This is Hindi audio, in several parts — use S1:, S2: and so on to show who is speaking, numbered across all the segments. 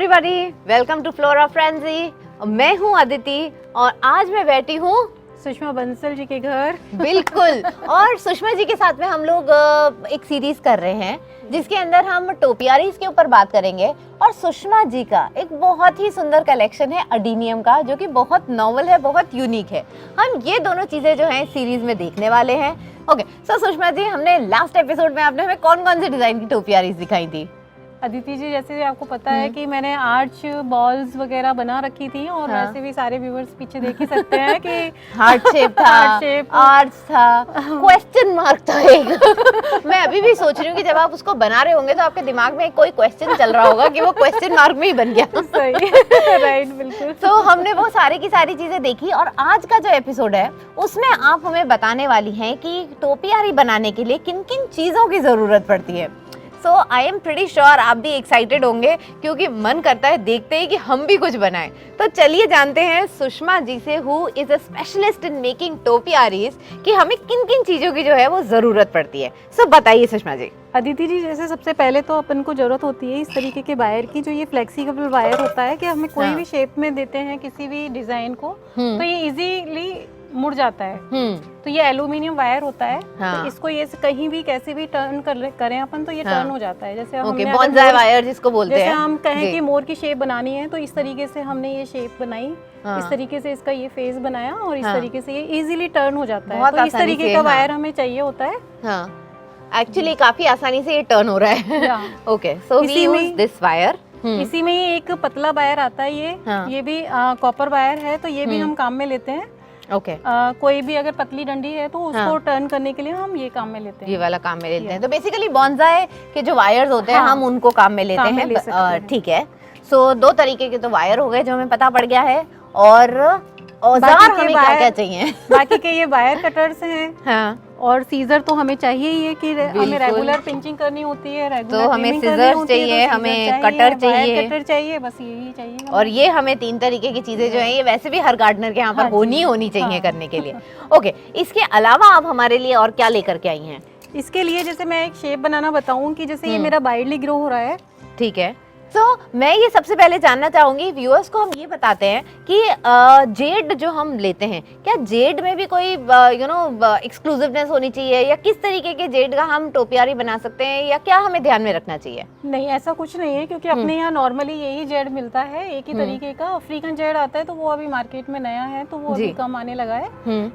S1: Everybody, welcome to Flora Frenzy. मैं हूँ अदिति और आज मैं बैठी हूँ
S2: सुषमा बंसल जी के घर।
S1: बिल्कुल। और सुषमा जी के साथ में हम लोग एक सीरीज कर रहे हैं जिसके अंदर हम टोपियारीज के ऊपर बात करेंगे। और सुषमा जी का एक बहुत ही सुंदर कलेक्शन है अडीनियम का, जो कि बहुत नॉवल है, बहुत यूनिक है। हम ये दोनों चीजें जो हैं सीरीज में देखने वाले हैं। ओके, सो सुषमा जी, हमने लास्ट एपिसोड में आपने हमें कौन कौन से डिजाइन की टोपियारीज दिखाई थी?
S2: अदिति जी, जैसे आपको पता है कि मैंने आर्च बॉल्स वगैरह बना रखी थी और वैसे भी सारे व्यूअर्स पीछे देख ही सकते हैं कि
S1: हार्ट शेप था, आर्च था, क्वेश्चन मार्क था एक। मैं अभी भी सोच रही हूँ कि जब आप उसको बना रहे होंगे तो आपके दिमाग में कोई क्वेश्चन चल रहा होगा कि वो क्वेश्चन मार्क में ही बन गया।
S2: सही, राइट, बिल्कुल।
S1: तो हमने वो सारी की सारी चीजें देखी और आज का जो एपिसोड है उसमें आप हमें बताने वाली हैं कि टोपियारी बनाने के लिए किन किन चीजों की जरूरत पड़ती है। सो आई एम प्रीटी श्योर आप भी एक्साइटेड होंगे, क्योंकि मन करता है देखते ही कि हम भी कुछ बनाएं। तो चलिए जानते हैं सुषमा जी से, who is a specialist in making topiaries, कि हमें किन किन चीजों की जो है वो जरूरत पड़ती है। सो बताइए सुषमा जी।
S2: अदिति जी, जैसे सबसे पहले तो अपन को जरूरत होती है इस तरीके के वायर की, जो ये फ्लेक्सिबल वायर होता है कि हमें कोई भी शेप में देते हैं किसी भी डिजाइन को, तो ये इजीली मुड़ जाता है। तो ये एल्यूमिनियम वायर होता है। तो इसको ये कहीं भी कैसे भी टर्न करें अपन तो ये टर्न हो जाता है। जैसे हमने
S1: बॉन्जाई वायर जिसको बोलते हैं,
S2: जैसे हम कहें कि मोर की शेप बनानी है तो इस तरीके से हमने ये शेप बनाई, इस तरीके से इसका ये फेस बनाया और इस तरीके से ये इजीली टर्न हो जाता है। तो इस तरीके का वायर हमें चाहिए होता है।
S1: एक्चुअली काफी आसानी से ये टर्न हो रहा है। Okay, so we use this wire.
S2: इसी में ही एक पतला वायर आता है, ये भी कॉपर वायर है, तो ये भी हम काम में लेते हैं।
S1: ओके,
S2: कोई भी अगर पतली डंडी है तो उसको टर्न करने के लिए हम ये काम में लेते हैं,
S1: ये वाला काम में लेते हैं। तो बेसिकली बॉन्जाई के जो वायर्स होते हैं हम उनको काम में लेते हैं। ठीक है, सो दो तरीके के तो वायर हो गए जो हमें पता पड़ गया है। और औजार हमें क्या क्या चाहिए?
S2: बाकी के ये वायर कटर्स हैं। और सीजर तो हमें चाहिए ही है कि हमें रेगुलर पिंचिंग करनी होती है, रेगुलर
S1: तो हमें सीजर चाहिए, हमें कटर चाहिए,
S2: बस यही चाहिए।
S1: और ये हमें तीन तरीके की चीजें जो हैं ये वैसे भी हर गार्डनर के यहाँ पर होनी चाहिए करने के लिए। ओके, इसके अलावा आप हमारे लिए और क्या लेकर के आई हैं?
S2: इसके लिए जैसे मैं एक शेप बनाना बताऊं कि जैसे ये मेरा वाइडली ग्रो हो रहा है।
S1: ठीक है, तो मैं ये सबसे पहले जानना चाहूंगी, व्यूअर्स को हम ये बताते हैं कि जेड जो हम लेते हैं, क्या जेड में भी कोई एक्सक्लूसिवनेस होनी चाहिए, या किस तरीके के जेड का हम टोपियारी बना सकते हैं, या क्या हमें ध्यान में रखना चाहिए?
S2: नहीं, ऐसा कुछ नहीं है, क्योंकि अपने यहाँ नॉर्मली यही जेड मिलता है, एक ही तरीके का। अफ्रीकन जेड आता है तो वो अभी मार्केट में नया है, तो वो अभी कम आने लगा है।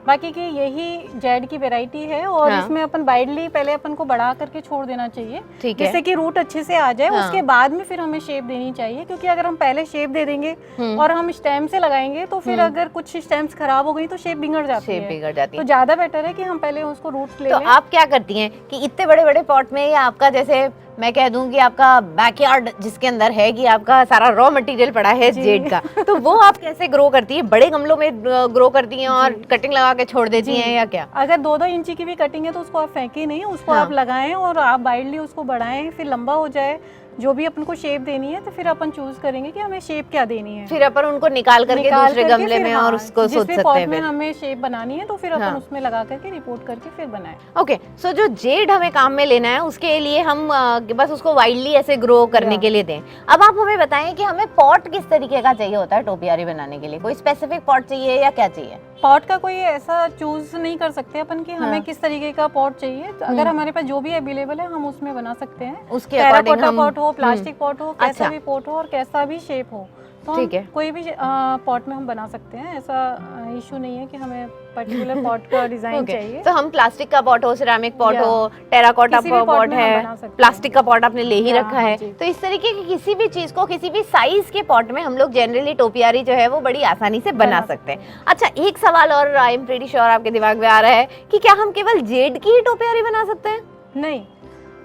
S2: बाकी की यही जेड की वेराइटी है। और इसमें अपन वाइडली पहले अपन को बढ़ा करके छोड़ देना चाहिए, जिससे कि रूट अच्छे से आ जाए। उसके बाद में फिर हमें शेप देनी चाहिए, क्योंकि अगर हम पहले शेप दे देंगे और हम स्टेम से लगाएंगे तो फिर अगर कुछ स्टेम्स खराब हो गई तो शेप बिगड़ जाती है। तो ज्यादा बेटर है कि हम पहले उसको रूट ले लें।
S1: तो आप क्या करती हैं कि इतने बड़े बड़े पॉट में, या आपका जैसे मैं कह दूं कि आपका बैकयार्ड जिसके अंदर है कि आपका सारा रॉ मटेरियल पड़ा है जेड का, तो वो आप कैसे ग्रो करती हैं? बड़े गमलों में ग्रो करती हैं और कटिंग लगा के छोड़ देती हैं, या क्या?
S2: अगर 2-2 इंची की भी कटिंग है तो उसको आप फेंके नहीं, उसको आप लगाएं और आप वाइडली उसको बढ़ाएं, फिर लंबा हो जाए। जो भी अपन को शेप देनी है तो फिर अपन चूज करेंगे कि हमें शेप क्या देनी है,
S1: फिर अपन उनको निकाल करके दूसरे गमले में और उसको सोच सकते हैं।
S2: में हमें शेप बनानी है तो फिर अपन उसमें लगा करके रिपोर्ट करके फिर बनाएं।
S1: ओके, सो जो जेड हमें काम में लेना है उसके लिए हम बस उसको वाइडली ऐसे ग्रो करने के लिए दें। अब आप हमें बताएं कि हमें पॉट किस तरीके का चाहिए होता है टोपियारी बनाने के लिए? कोई स्पेसिफिक पॉट चाहिए या क्या चाहिए?
S2: पॉट का कोई ऐसा चूज नहीं कर सकते अपन कि हमें किस तरीके का पॉट चाहिए। तो अगर हमारे पास जो भी अवेलेबल है हम उसमें बना सकते हैं।
S1: उसके अकॉर्डिंग हम
S2: पॉट हो, प्लास्टिक पॉट हो, कैसा भी पॉट हो और कैसा भी शेप हो, तो ठीक है, कोई भी पॉट में हम बना सकते हैं। ऐसा इशू नहीं है कि हमें पर्टिकुलर पॉट का डिजाइन चाहिए।
S1: तो हम प्लास्टिक का पॉट हो, सिरेमिक पॉट हो, टेराकोटा पॉट है, प्लास्टिक का पॉट आपने ले ही रखा है, तो इस तरीके की किसी भी चीज को किसी भी साइज के पॉट में हम लोग जनरली टोपियारी जो है वो बड़ी आसानी से बना सकते हैं। अच्छा, एक सवाल और आई एम प्रीटी श्योर आपके दिमाग में आ रहा है कि क्या हम केवल जेड की ही टोपियारी बना सकते हैं?
S2: नहीं,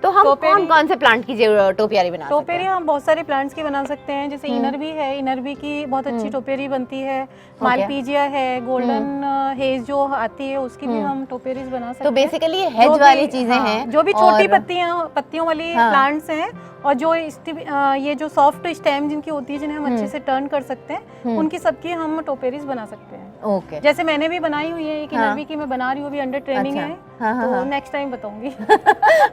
S1: तो हम कौन कौन से प्लांट की टोपियारी बना सकते हैं?
S2: टोपियारी हम बहुत सारे प्लांट्स की बना सकते हैं। जैसे इनरबी है, इनरबी की बहुत अच्छी टोपियारी बनती है। मालपीजिया है, गोल्डन हेज जो आती है उसकी भी हम टोपियारीज बना सकते हैं।
S1: तो बेसिकली हेज वाली चीजें हैं,
S2: जो भी छोटी पत्तियों वाली प्लांट्स हैं, और जो ये जो सॉफ्ट स्टेम जिनकी होती है, जिन्हें हम अच्छे से टर्न कर सकते हैं, उनकी सबकी हम टोपियारीज बना सकते हैं।
S1: ओके
S2: जैसे मैंने भी बनाई हुई है, एक इनरवी की मैं बना रही हूँ, अभी अंडर ट्रेनिंग है, तो नेक्स्ट टाइम बताऊंगी।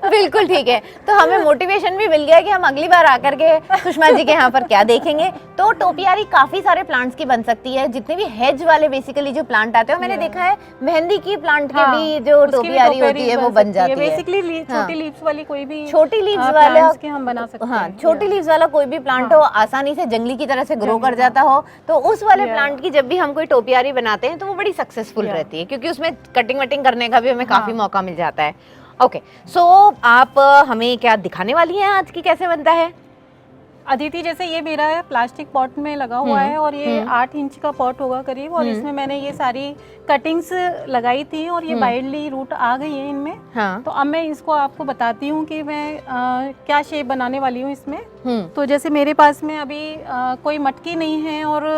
S1: बिल्कुल ठीक है, तो हमें मोटिवेशन भी मिल गया कि हम अगली बार आकर के सुषमा जी के यहाँ पर क्या देखेंगे। तो टोपियारी काफी सारे प्लांट्स की बन सकती है, जितने भी हेज वाले बेसिकली जो प्लांट आते हैं, मैंने देखा है मेहंदी की प्लांट के भी जो टोपियारी होती है वो बन जाती है।
S2: बेसिकली छोटी लीव्स वाली कोई भी,
S1: छोटी लीव्स वाला
S2: के हम बना सकते हैं।
S1: हाँ, छोटी लीव्स वाला कोई भी प्लांट हो, आसानी से जंगली की तरह से ग्रो कर जाता हो, तो उस वाले प्लांट की जब भी हम कोई टोपियारी बनाते हैं तो वो बड़ी सक्सेसफुल रहती है, क्योंकि उसमें कटिंग वटिंग करने का भी हमें काफी मौका मिल जाता है। ओके, सो आप हमें क्या दिखाने वाली हैं आज की कैसे बनता है?
S2: अदिति, जैसे ये मेरा है प्लास्टिक पॉट में लगा हुआ है, और ये 8 इंच का पॉट होगा करीब, और इसमें मैंने ये सारी कटिंग्स लगाई थी, और ये वाइडली रूट आ गई है इनमें।
S1: हाँ।
S2: तो अब मैं इसको आपको बताती हूँ कि मैं क्या शेप बनाने वाली हूँ इसमें। तो जैसे मेरे पास में अभी कोई मटकी नहीं है और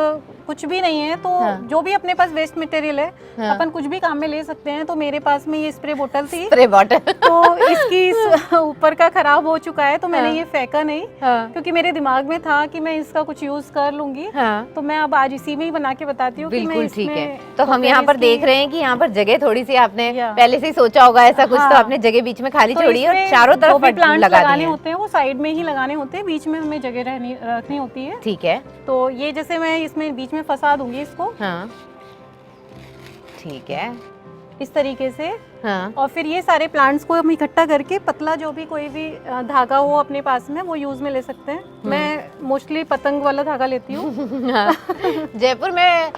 S2: कुछ भी नहीं है, तो जो भी अपने पास वेस्ट मटेरियल है अपन कुछ भी काम में ले सकते हैं। तो मेरे पास में ये स्प्रे बोतल थी,
S1: स्प्रे बोतल
S2: तो इसकी ऊपर का खराब हो चुका है, तो मैंने ये फेंका नहीं, क्योंकि मेरे दिमाग में था कि मैं इसका कुछ यूज कर लूंगी। तो मैं अब आज इसी में ही बना के बताती हूँ।
S1: बिल्कुल ठीक है। तो हम यहाँ पर देख रहे हैं कि यहाँ पर जगह थोड़ी सी आपने पहले से ही सोचा होगा ऐसा कुछ, तो आपने जगह बीच में खाली छोड़ी और चारों तरफ
S2: प्लांट लगाने होते हैं वो साइड में ही लगाने होते हैं, बीच में हमें जगह रखनी होती है।
S1: ठीक है।
S2: तो ये जैसे मैं इसमें बीच में फंसा दूंगी इसको।
S1: हाँ, ठीक है,
S2: इस तरीके से।
S1: हाँ।
S2: और फिर ये सारे प्लांट्स को हम इकट्ठा करके पतला जो भी कोई भी धागा हो अपने पास में वो यूज में ले सकते हैं। मैं मोस्टली पतंग वाला धागा लेती हूँ।
S1: हाँ। जयपुर में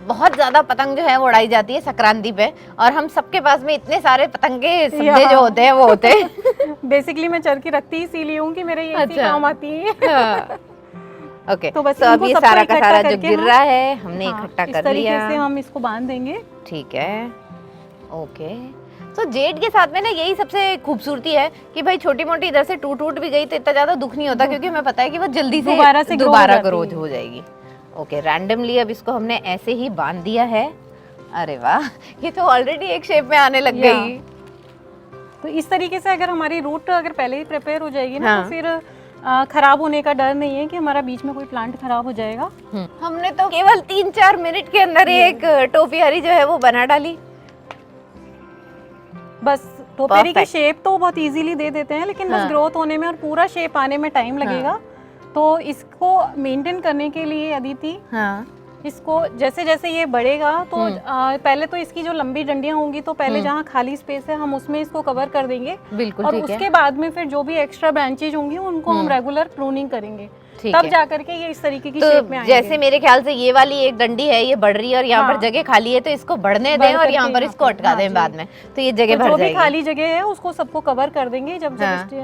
S1: बहुत ज्यादा पतंग जो है वो उड़ाई जाती है संक्रांति पे, और हम सबके पास में इतने सारे पतंगे सब्जे जो होते हैं वो होते हैं।
S2: बेसिकली मैं चरखी रखती इसीलिए हूँ कि मेरे ये काम आती है।
S1: ओके, तो बस अब ये सारा का सारा जो गिर रहा है हमने इकट्ठा कर लिया।
S2: इस तरीके से हम इसको बांध देंगे।
S1: ठीक है, ओके। तो जेड के साथ में ना यही सबसे खूबसूरती है कि भाई छोटी मोटी इधर से टूट भी गई तो इतना ज्यादा दुख नहीं होता, क्योंकि हमें पता है कि वो जल्दी से दोबारा ग्रोथ हो जाएगी। ओके, रैंडमली अब इसको हमने ऐसे ही बांध दिया है। अरे वाह, ये तो ऑलरेडी एक शेप में आने लग गई।
S2: तो इस तरीके से अगर हमारी रूट अगर पहले ही प्रिपेयर हो जाएगी ना, तो फिर खराब होने का डर नहीं है कि हमारा बीच में कोई प्लांट खराब हो जाएगा।
S1: हमने तो केवल 3-4 मिनट के अंदर एक टोपियारी जो है वो बना डाली।
S2: बस टोपियारी की शेप तो बहुत इजीली दे देते हैं, लेकिन बस ग्रोथ होने में और पूरा शेप आने में टाइम लगेगा। तो इसको मेंटेन करने के लिए अदिति, इसको जैसे जैसे ये बढ़ेगा तो पहले तो इसकी जो लंबी डंडियां होंगी तो पहले जहाँ खाली स्पेस है हम उसमें इसको कवर कर देंगे।
S1: बिल्कुल,
S2: और उसके बाद में फिर जो भी एक्स्ट्रा ब्रांचेज होंगी उनको हम रेगुलर प्रूनिंग करेंगे, तब जाकर के ये इस तरीके की शेप में आएंगे।
S1: जैसे मेरे ख्याल से ये वाली एक डंडी है, ये बढ़ रही है और यहाँ पर जगह खाली है, तो इसको बढ़ने दें और यहाँ पर इसको अटका दें बाद में, तो ये जगह भर जाएगी।
S2: जो भी खाली जगह है उसको सबको कवर कर देंगे। जब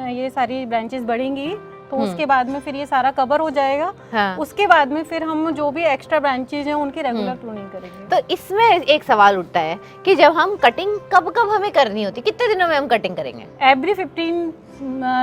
S2: ये सारी ब्रांचेस बढ़ेंगी तो उसके बाद में फिर ये सारा कवर हो जाएगा। उसके बाद में फिर हम जो भी एक्स्ट्रा ब्रांचेज हैं उनकी रेगुलर प्रूनिंग करेंगे।
S1: तो इसमें एक सवाल उठता है कि जब हम कटिंग कब हमें करनी होती है, कितने दिनों में हम कटिंग करेंगे?
S2: एवरी 15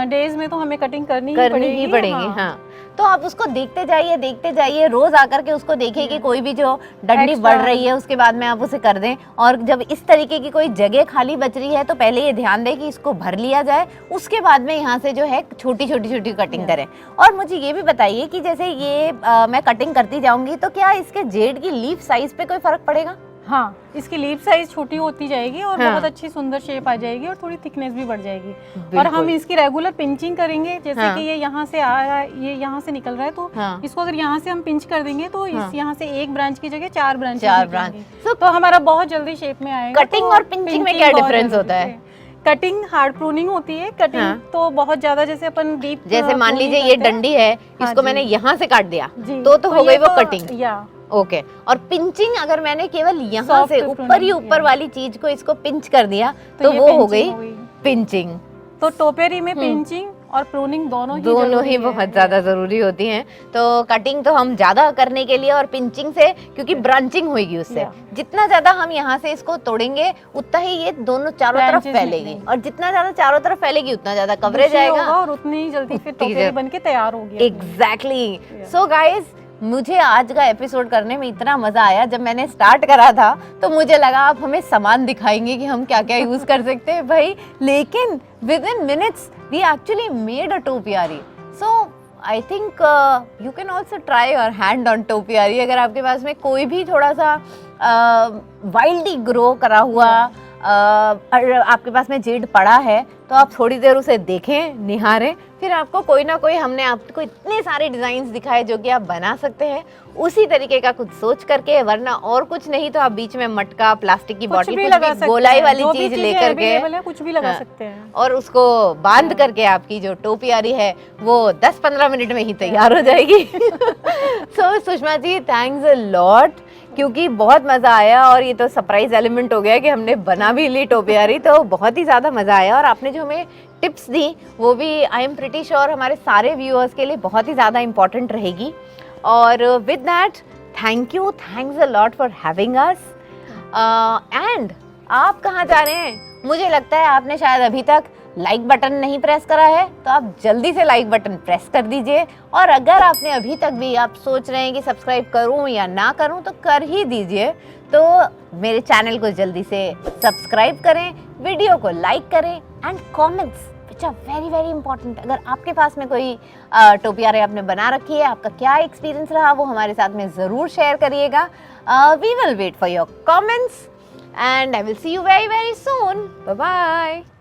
S2: डेज में तो हमें कटिंग करनी ही पड़ेगी।
S1: हाँ, तो आप उसको देखते जाइए, रोज आकर के उसको देखिए कि कोई भी जो डंडी बढ़ रही है उसके बाद में आप उसे कर दें। और जब इस तरीके की कोई जगह खाली बच रही है तो पहले ये ध्यान दें कि इसको भर लिया जाए, उसके बाद में यहाँ से जो है छोटी छोटी कटिंग करें। और मुझे ये भी बताइए कि जैसे ये मैं कटिंग करती जाऊंगी तो क्या इसके जेड की लीफ साइज पे कोई फर्क पड़ेगा?
S2: हाँ, इसकी लीफ साइज छोटी होती जाएगी और बहुत अच्छी सुंदर शेप आ जाएगी और थोड़ी थिकनेस भी बढ़ जाएगी। और हम इसकी रेगुलर पिंचिंग करेंगे। जैसे कि ये यहाँ से आ रहा है, ये यहाँ से निकल रहा है, तो इसको अगर यहाँ से हम पिंच कर देंगे तो इस यहाँ से एक ब्रांच की जगह 4 ब्रांच तो हमारा बहुत जल्दी शेप में आएगा।
S1: कटिंग और पिंचिंग में क्या डिफरेंस होता है?
S2: कटिंग हार्ड प्रूनिंग होती है। कटिंग तो बहुत ज्यादा, जैसे अपन डीप,
S1: जैसे मान लीजिए ये डंडी है, इसको मैंने यहाँ से काट दिया तो हो गई वो कटिंग। ओके, और पिंचिंग अगर मैंने केवल यहाँ से ऊपर वाली चीज को इसको पिंच कर दिया तो वो हो गई पिंचिंग।
S2: तो टोपियारी में पिंचिंग और प्रूनिंग दोनों ही
S1: बहुत ज्यादा जरूरी होती हैं। तो कटिंग तो हम ज्यादा करने के लिए और पिंचिंग से, क्योंकि ब्रांचिंग होगी उससे, जितना ज्यादा हम यहाँ से इसको तोड़ेंगे उतना ही ये दोनों चारों तरफ फैलेगी, और जितना ज्यादा चारों तरफ फैलेगी उतना ज्यादा कवरेज आएगा
S2: और उतनी ही जल्दी फिर टोपियारी बनके तैयार होगी।
S1: एग्जैक्टली। सो गाइज, मुझे आज का एपिसोड करने में इतना मजा आया। जब मैंने स्टार्ट करा था तो मुझे लगा आप हमें सामान दिखाएंगे कि हम क्या क्या यूज कर सकते हैं भाई, लेकिन within minutes we actually made a topiary. So I think you can also try your hand on topiary. अगर आपके पास में कोई भी थोड़ा सा वाइल्डली ग्रो करा हुआ आपके पास में जेड पड़ा है तो आप थोड़ी देर उसे देखें, निहारें, फिर आपको कोई ना कोई, हमने आपको इतने सारे डिजाइन्स दिखाए जो कि आप बना सकते हैं उसी तरीके का कुछ सोच करके, वरना और कुछ नहीं तो आप बीच में मटका, प्लास्टिक की बॉटल, कुछ भी गोलाई वाली चीज लेकर के
S2: कुछ भी लगा सकते हैं
S1: और उसको बांध करके आपकी जो टोपियारी है वो 10-15 मिनट में ही तैयार हो जाएगी। सो Sushma ji, thanks a lot, क्योंकि बहुत मज़ा आया और ये तो सरप्राइज एलिमेंट हो गया कि हमने बना भी ली टोपियारी, तो बहुत ही ज़्यादा मज़ा आया। और आपने जो हमें टिप्स दी वो भी आई एम प्रिटी श्योर हमारे सारे व्यूअर्स के लिए बहुत ही ज़्यादा इम्पॉर्टेंट रहेगी। और with that thanks a lot for having us. And आप कहाँ जा रहे हैं? मुझे लगता है आपने शायद अभी तक लाइक बटन नहीं प्रेस करा है, तो आप जल्दी से लाइक बटन प्रेस कर दीजिए। और अगर आपने अभी तक भी आप सोच रहे हैं कि सब्सक्राइब करूं या ना करूं तो कर ही दीजिए। तो मेरे चैनल को जल्दी से सब्सक्राइब करें, वीडियो को लाइक करें and comments which are very very important. अगर आपके पास में कोई टोपियारी आपने बना रखी है, आपका क्या एक्सपीरियंस रहा वो हमारे साथ में ज़रूर शेयर करिएगा। We will wait for your comments and I will see you very very soon. Bye bye.